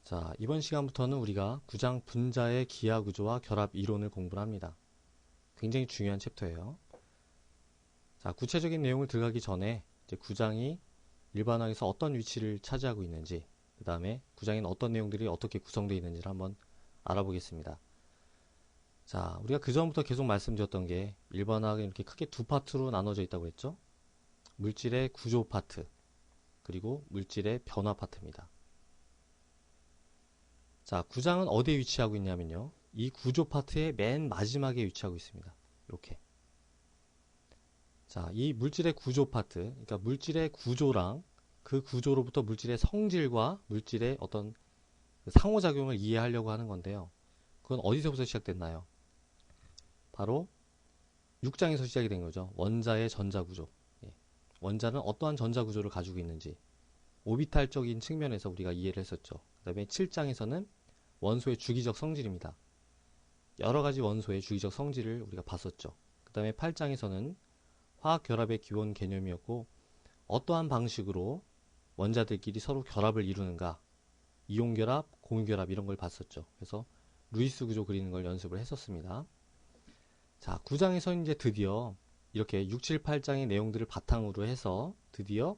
자, 이번 시간부터는 우리가 구장 분자의 기하 구조와 결합 이론을 공부를 합니다. 굉장히 중요한 챕터예요. 자, 구체적인 내용을 들어가기 전에 이제 구장이 일반화에서 어떤 위치를 차지하고 있는지, 그 다음에 구장에는 어떤 내용들이 어떻게 구성되어 있는지를 한번 알아보겠습니다. 자, 우리가 그 전부터 계속 말씀드렸던 게 일반화가 이렇게 크게 두 파트로 나눠져 있다고 했죠. 물질의 구조 파트, 그리고 물질의 변화 파트입니다. 자, 구장은 어디에 위치하고 있냐면요. 이 구조 파트의 맨 마지막에 위치하고 있습니다. 이렇게. 자, 이 물질의 구조 파트, 그러니까 물질의 구조랑 그 구조로부터 물질의 성질과 물질의 어떤 상호작용을 이해하려고 하는 건데요. 그건 어디서부터 시작됐나요? 바로 6장에서 시작이 된 거죠. 원자의 전자구조. 원자는 어떠한 전자구조를 가지고 있는지 오비탈적인 측면에서 우리가 이해를 했었죠. 그 다음에 7장에서는 원소의 주기적 성질입니다. 여러 가지 원소의 주기적 성질을 우리가 봤었죠. 그 다음에 8장에서는 화학결합의 기본 개념이었고 어떠한 방식으로 원자들끼리 서로 결합을 이루는가, 이온결합, 공유결합 이런 걸 봤었죠. 그래서 루이스 구조 그리는 걸 연습을 했었습니다. 자, 9장에서 이제 드디어 이렇게 6, 7, 8장의 내용들을 바탕으로 해서 드디어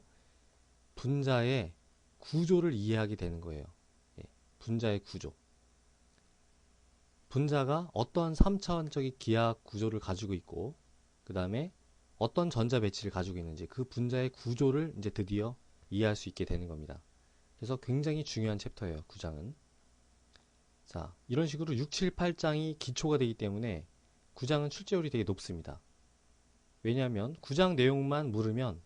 분자의 구조를 이해하게 되는 거예요. 분자의 구조. 분자가 어떠한 3차원적인 기하 구조를 가지고 있고, 그 다음에 어떤 전자 배치를 가지고 있는지 그 분자의 구조를 이제 드디어 이해할 수 있게 되는 겁니다. 그래서 굉장히 중요한 챕터예요, 9장은. 자, 이런 식으로 6, 7, 8장이 기초가 되기 때문에 9장은 출제율이 되게 높습니다. 왜냐하면 9장 내용만 물으면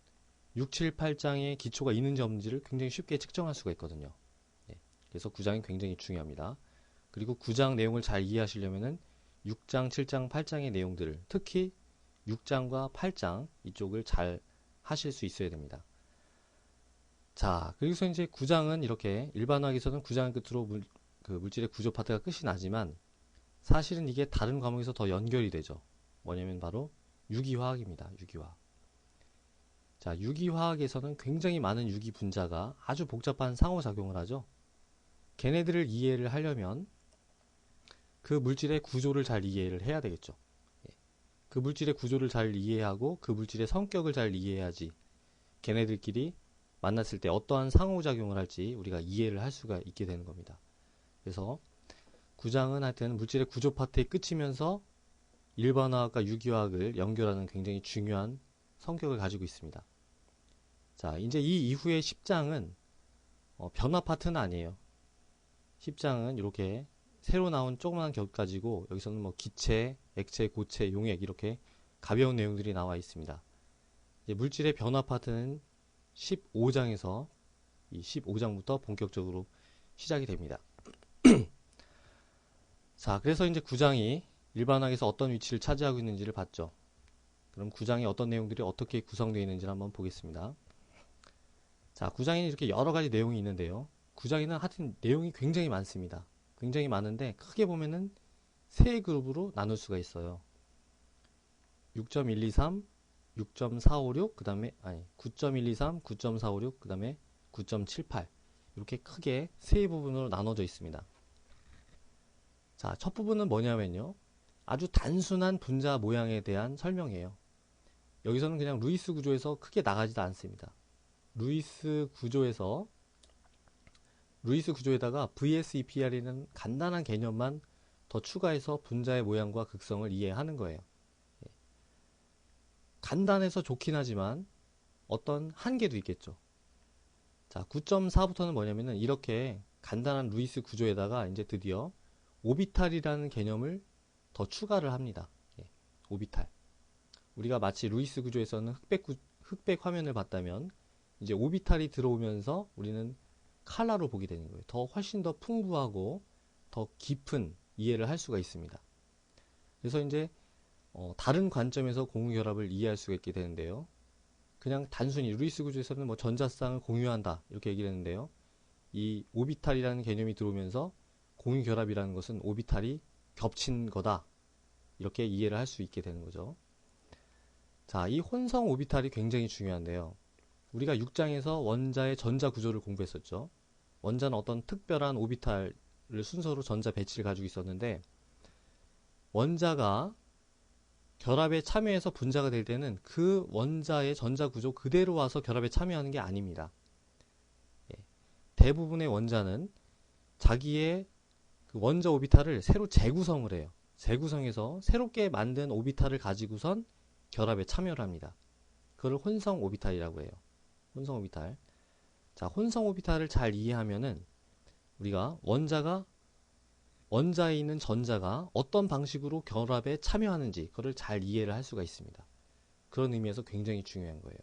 6, 7, 8장의 기초가 있는지 없는지를 굉장히 쉽게 측정할 수가 있거든요. 그래서 9장이 굉장히 중요합니다. 그리고 9장 내용을 잘 이해하시려면은 6장, 7장, 8장의 내용들을 특히 6장과 8장 이쪽을 잘 하실 수 있어야 됩니다. 자, 그래서 이제 9장은 이렇게 일반화학에서는 9장 끝으로 물질의 구조 파트가 끝이 나지만 사실은 이게 다른 과목에서 더 연결이 되죠. 뭐냐면 바로 유기화학입니다. 유기화학. 자, 유기화학에서는 굉장히 많은 유기 분자가 아주 복잡한 상호작용을 하죠. 걔네들을 이해를 하려면 그 물질의 구조를 잘 이해를 해야 되겠죠. 그 물질의 구조를 잘 이해하고 그 물질의 성격을 잘 이해해야지 걔네들끼리 만났을 때 어떠한 상호작용을 할지 우리가 이해를 할 수가 있게 되는 겁니다. 그래서 9장은 하여튼 물질의 구조 파트의 끝이면서 일반화학과 유기화학을 연결하는 굉장히 중요한 성격을 가지고 있습니다. 자, 이제 이 이후에 10장은 변화 파트는 아니에요. 10장은 이렇게 새로 나온 조그마한 격 가지고 여기서는 뭐 기체, 액체, 고체, 용액 이렇게 가벼운 내용들이 나와 있습니다. 이제 물질의 변화 파트는 15장에서 이 15장부터 본격적으로 시작이 됩니다. 자, 그래서 이제 9장이 일반화학에서 어떤 위치를 차지하고 있는지를 봤죠. 그럼 9장에 어떤 내용들이 어떻게 구성되어 있는지를 한번 보겠습니다. 자, 9장에는 이렇게 여러 가지 내용이 있는데요. 9장에는 하여튼 내용이 굉장히 많습니다. 굉장히 많은데 크게 보면은 세 그룹으로 나눌 수가 있어요. 6.123, 6.456, 그 다음에 9.123, 9.456, 그 다음에 9.78 이렇게 크게 세 부분으로 나눠져 있습니다. 자, 첫 부분은 뭐냐면요. 아주 단순한 분자 모양에 대한 설명이에요. 여기서는 그냥 루이스 구조에서 크게 나가지도 않습니다. 루이스 구조에다가 VSEPR이라는 간단한 개념만 더 추가해서 분자의 모양과 극성을 이해하는 거예요. 간단해서 좋긴 하지만 어떤 한계도 있겠죠. 자, 9.4부터는 뭐냐면은 이렇게 간단한 루이스 구조에다가 이제 드디어 오비탈이라는 개념을 더 추가를 합니다. 오비탈. 우리가 마치 루이스 구조에서는 흑백 화면을 봤다면 이제 오비탈이 들어오면서 우리는 칼라로 보게 되는 거예요. 더 훨씬 더 풍부하고 더 깊은 이해를 할 수가 있습니다. 그래서 이제 다른 관점에서 공유결합을 이해할 수가 있게 되는데요. 그냥 단순히 루이스 구조에서는 뭐 전자쌍을 공유한다 이렇게 얘기를 했는데요. 이 오비탈이라는 개념이 들어오면서 공유결합이라는 것은 오비탈이 겹친 거다 이렇게 이해를 할 수 있게 되는 거죠. 자, 이 혼성 오비탈이 굉장히 중요한데요. 우리가 6장에서 원자의 전자 구조를 공부했었죠. 원자는 어떤 특별한 오비탈을 순서로 전자 배치를 가지고 있었는데, 원자가 결합에 참여해서 분자가 될 때는 그 원자의 전자 구조 그대로 와서 결합에 참여하는 게 아닙니다. 예. 대부분의 원자는 자기의 그 원자 오비탈을 새로 재구성을 해요. 재구성해서 새롭게 만든 오비탈을 가지고선 결합에 참여를 합니다. 그걸 혼성 오비탈이라고 해요. 혼성 오비탈. 자, 혼성 오비탈을 잘 이해하면은 우리가 원자에 있는 전자가 어떤 방식으로 결합에 참여하는지 그걸 잘 이해를 할 수가 있습니다. 그런 의미에서 굉장히 중요한 거예요.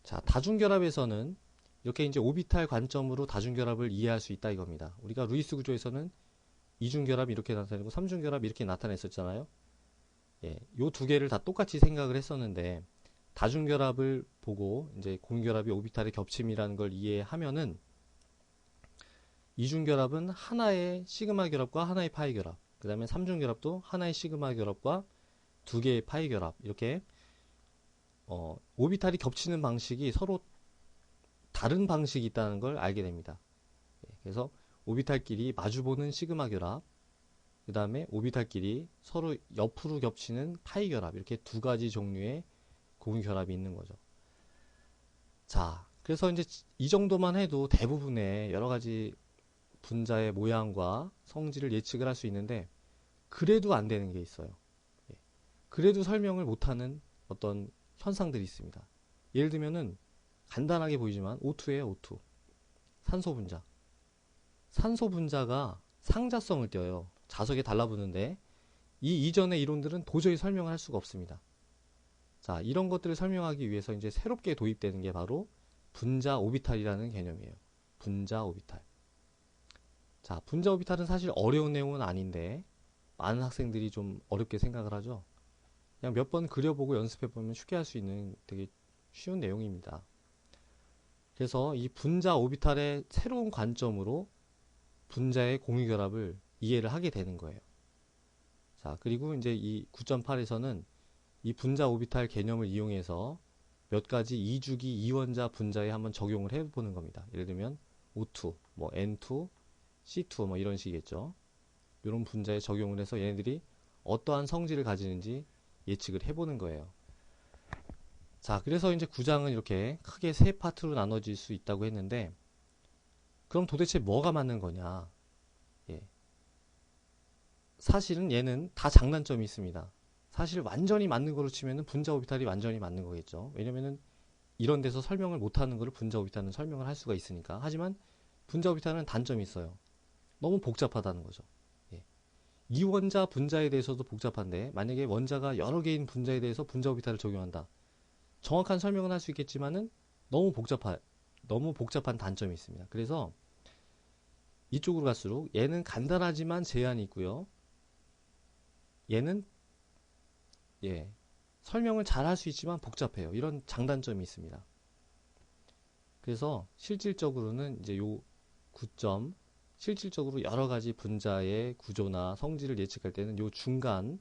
자, 다중결합에서는 이렇게 이제 오비탈 관점으로 다중결합을 이해할 수 있다 이겁니다. 우리가 루이스 구조에서는 이중결합이 이렇게 나타내고 삼중결합이 이렇게 나타냈었잖아요. 예, 요 두 개를 다 똑같이 생각을 했었는데, 다중결합을 보고 이제 공결합이 오비탈의 겹침이라는 걸 이해하면은, 이중결합은 하나의 시그마 결합과 하나의 파이 결합, 그 다음에 삼중결합도 하나의 시그마 결합과 두 개의 파이 결합, 이렇게 오비탈이 겹치는 방식이 서로 다른 방식이 있다는 걸 알게 됩니다. 그래서 오비탈끼리 마주보는 시그마 결합, 그 다음에 오비탈끼리 서로 옆으로 겹치는 파이 결합, 이렇게 두 가지 종류의 공유결합이 있는 거죠. 자, 그래서 이제 이 정도만 해도 대부분의 여러 가지 분자의 모양과 성질을 예측을 할 수 있는데, 그래도 안 되는 게 있어요. 그래도 설명을 못하는 어떤 현상들이 있습니다. 예를 들면은 간단하게 보이지만 O2예요, O2. 산소 분자. 산소 분자가 상자성을 띄어요. 자석에 달라붙는데 이 이전의 이론들은 도저히 설명을 할 수가 없습니다. 자, 이런 것들을 설명하기 위해서 이제 새롭게 도입되는 게 바로 분자 오비탈이라는 개념이에요. 분자 오비탈. 자, 분자 오비탈은 사실 어려운 내용은 아닌데 많은 학생들이 좀 어렵게 생각을 하죠. 그냥 몇 번 그려보고 연습해보면 쉽게 할 수 있는 되게 쉬운 내용입니다. 그래서 이 분자 오비탈의 새로운 관점으로 분자의 공유결합을 이해를 하게 되는 거예요. 자, 그리고 이제 이 9.8에서는 이 분자 오비탈 개념을 이용해서 몇 가지 이주기 이원자 분자에 한번 적용을 해보는 겁니다. 예를 들면 O2, 뭐 N2, C2 뭐 이런 식이겠죠. 이런 분자에 적용을 해서 얘네들이 어떠한 성질을 가지는지 예측을 해보는 거예요. 자, 그래서 이제 9장은 이렇게 크게 세 파트로 나눠질 수 있다고 했는데, 그럼 도대체 뭐가 맞는 거냐? 예. 사실은 얘는 다 장단점이 있습니다. 사실 완전히 맞는 거로 치면은 분자 오비탈이 완전히 맞는 거겠죠. 왜냐면은 이런 데서 설명을 못하는 거를 분자 오비탈은 설명을 할 수가 있으니까. 하지만 분자 오비탈은 단점이 있어요. 너무 복잡하다는 거죠. 예. 이원자 분자에 대해서도 복잡한데, 만약에 원자가 여러 개인 분자에 대해서 분자 오비탈을 적용한다. 정확한 설명은 할 수 있겠지만은 너무 복잡한 단점이 있습니다. 그래서 이쪽으로 갈수록 얘는 간단하지만 제한이 있고요. 얘는 설명을 잘 할 수 있지만 복잡해요. 이런 장단점이 있습니다. 그래서 실질적으로는 이제 요 9점, 실질적으로 여러 가지 분자의 구조나 성질을 예측할 때는 요 중간,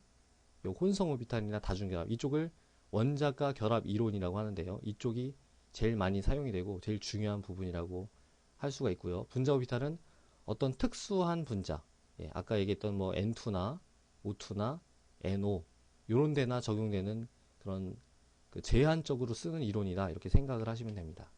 요 혼성 오비탈이나 다중결합, 이쪽을 원자가 결합 이론이라고 하는데요. 이쪽이 제일 많이 사용이 되고 제일 중요한 부분이라고 할 수가 있고요. 분자 오비탈은 어떤 특수한 분자, 아까 얘기했던 뭐 N2나 O2나 NO 요런 데나 적용되는 그런 그 제한적으로 쓰는 이론이다, 이렇게 생각을 하시면 됩니다.